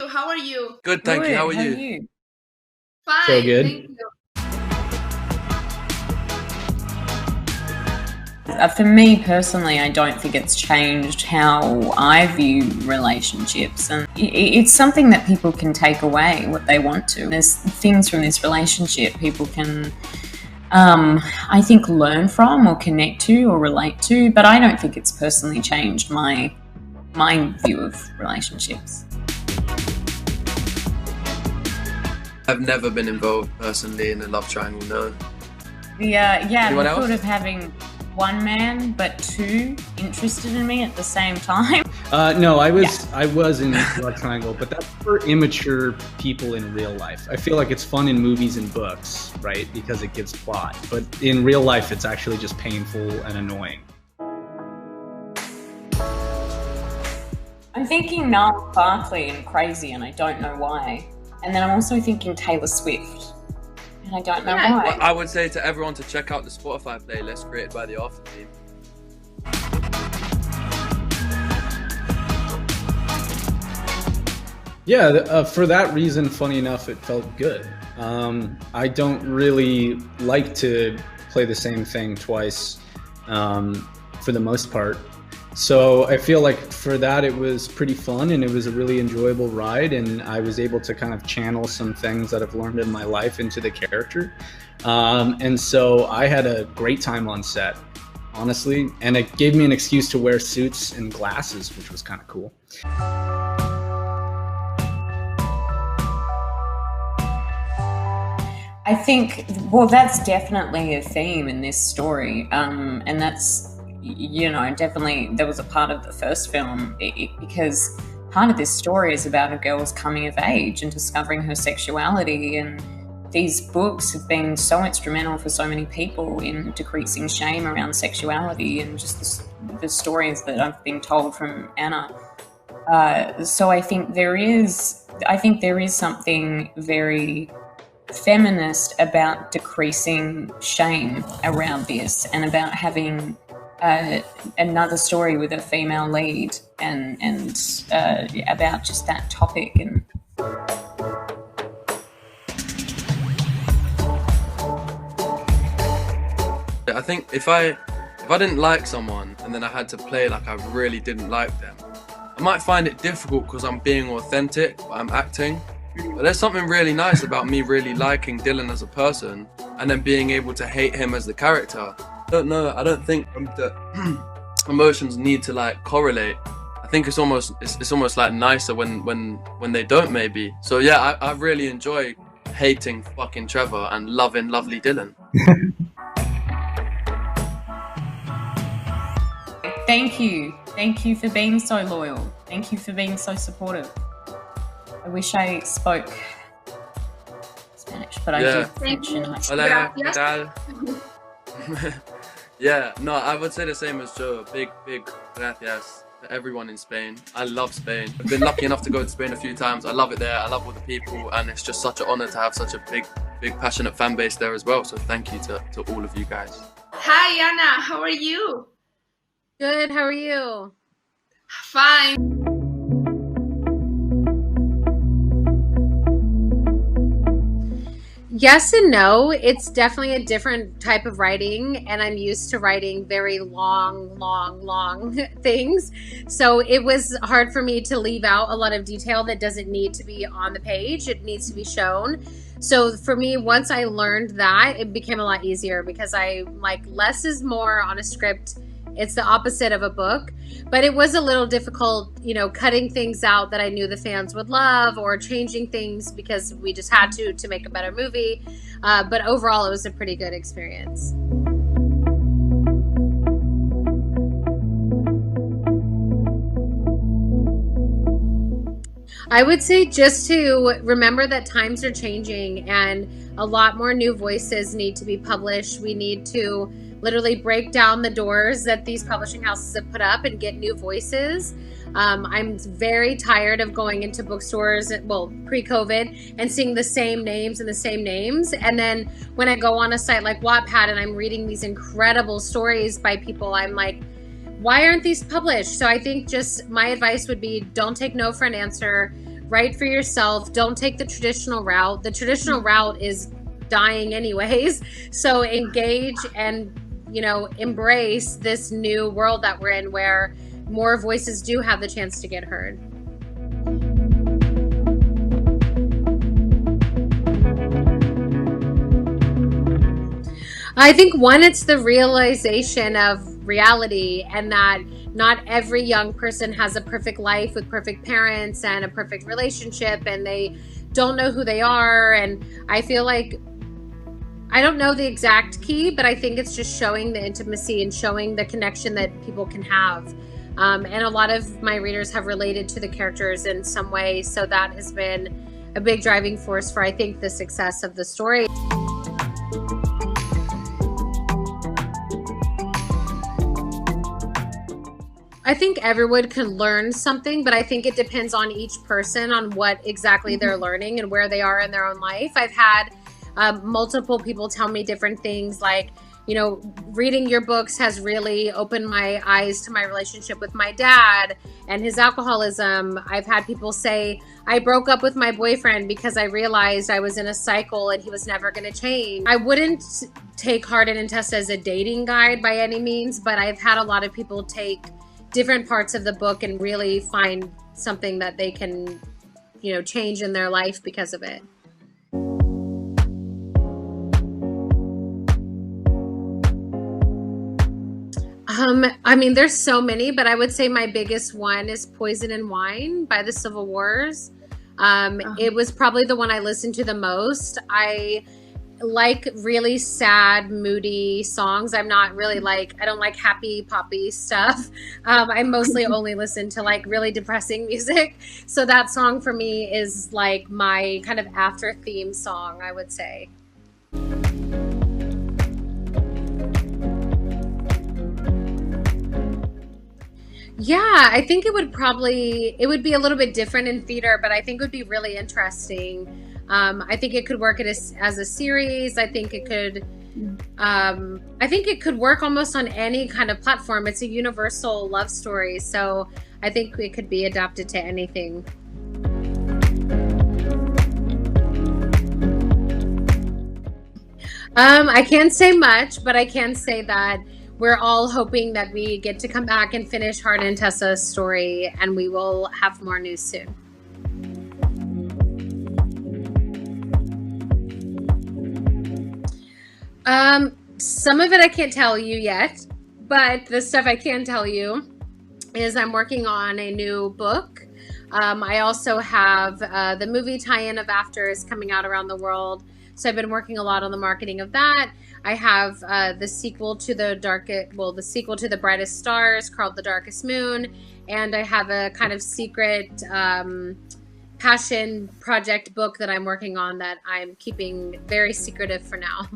How are you? Good, thank you. How are How are you? you? Fine, So good. thank you. For me personally, I don't think it's changed how I view relationships, and it's something that people can take away what they want to. There's things from this relationship people can, I think, learn from or connect to or relate to, but I don't think it's personally changed my view of relationships. I've never been involved personally in a love triangle, no. The Anyone else? thought of having one man but two interested in me at the same time. No, I was in Love Triangle, but that's for immature people in real life. I feel like it's fun in movies and books, right? Because it gives plot. But in real life, it's actually just painful and annoying. I'm thinking Gnarls Barkley and Crazy, and I don't know why. And then I'm also thinking Taylor Swift, and I don't know why. Well, I would say to everyone to check out the Spotify playlist created by the After Team. Yeah, for that reason, funny enough, it felt good. I don't really like to play the same thing twice, for the most part. So I feel like for that it was pretty fun, and it was a really enjoyable ride, and I was able to kind of channel some things that I've learned in my life into the character. And so I had a great time on set, honestly, and it gave me an excuse to wear suits and glasses, which was kind of cool. I think, well, that's definitely a theme in this story, and that's, you know, definitely there was a part of the first film because part of this story is about a girl's coming of age and discovering her sexuality, and these books have been so instrumental for so many people in decreasing shame around sexuality, and just the stories that I've been told from Anna. So I think there is something very feminist about decreasing shame around this, and about having another story with a female lead, and about just that topic. And I think if I didn't like someone and then I had to play like I really didn't like them, I might find it difficult because I'm being authentic, but I'm acting. But there's something really nice about me really liking Dylan as a person and then being able to hate him as the character. I don't know, I don't think that emotions need to like correlate. I think it's almost like nicer when they don't, maybe. So yeah, I really enjoy hating fucking Trevor and loving lovely Dylan. thank you for being so loyal. Thank you for being so supportive. I wish I spoke Spanish, but I do French in high school. Hola, ¿qué tal? Yeah, no, I would say the same as Joe. Big gracias to everyone in Spain. I love Spain. I've been lucky enough to go to Spain a few times. I love it there. I love all the people, and it's just such an honor to have such a big, passionate fan base there as well. So thank you to all of you guys. Hi, Anna. How are you? Good. How are you? Fine. Yes and no. It's definitely a different type of writing, and I'm used to writing very long things. So it was hard for me to leave out a lot of detail that doesn't need to be on the page. It needs to be shown. So for me, once I learned that, it became a lot easier, because I like less is more on a script. It's the opposite of a book, but it was a little difficult, you know, cutting things out that I knew the fans would love, or changing things because we just had to make a better movie. But overall, it was a pretty good experience. I would say just to remember that times are changing, and a lot more new voices need to be published. We need to literally break down the doors that these publishing houses have put up and get new voices. I'm very tired of going into bookstores, well, pre-COVID, and seeing the same names. And then when I go on a site like Wattpad and I'm reading these incredible stories by people, I'm like, why aren't these published? So I think just my advice would be, don't take no for an answer. write for yourself. Don't take the traditional route. The traditional route is dying anyways. So engage and, embrace this new world that we're in where more voices do have the chance to get heard. I think one, it's the realization of reality, and that not every young person has a perfect life with perfect parents and a perfect relationship, and they don't know who they are. And I feel like, I don't know the exact key, but I think it's just showing the intimacy and showing the connection that people can have. And a lot of my readers have related to the characters in some way. So that has been a big driving force for, I think, the success of the story. I think everyone can learn something, but I think it depends on each person on what exactly they're learning and where they are in their own life. I've had multiple people tell me different things, like, reading your books has really opened my eyes to my relationship with my dad and his alcoholism. I've had people say, I broke up with my boyfriend because I realized I was in a cycle and he was never going to change. I wouldn't take Hard and Intesta as a dating guide by any means, but I've had a lot of people take different parts of the book and really find something that they can, change in their life because of it. There's so many, but I would say my biggest one is Poison and Wine by the Civil Wars. It was probably the one I listened to the most. I like really sad, moody songs. I'm not really I don't like happy poppy stuff. I mostly only listen to really depressing music. So that song for me is my kind of after theme song, I would say. Yeah, I think it would be a little bit different in theater, but I think it would be really interesting. I think it could work as a series. I think it could work almost on any kind of platform. It's a universal love story, so I think it could be adapted to anything. I can't say much, but I can say that we're all hoping that we get to come back and finish Hard and Tessa's story, and we will have more news soon. Some of it I can't tell you yet, but the stuff I can tell you is I'm working on a new book. I also have the movie tie-in of After is coming out around the world. So I've been working a lot on the marketing of that. I have the sequel to the Brightest Stars called The Darkest Moon. And I have a kind of secret passion project book that I'm working on that I'm keeping very secretive for now.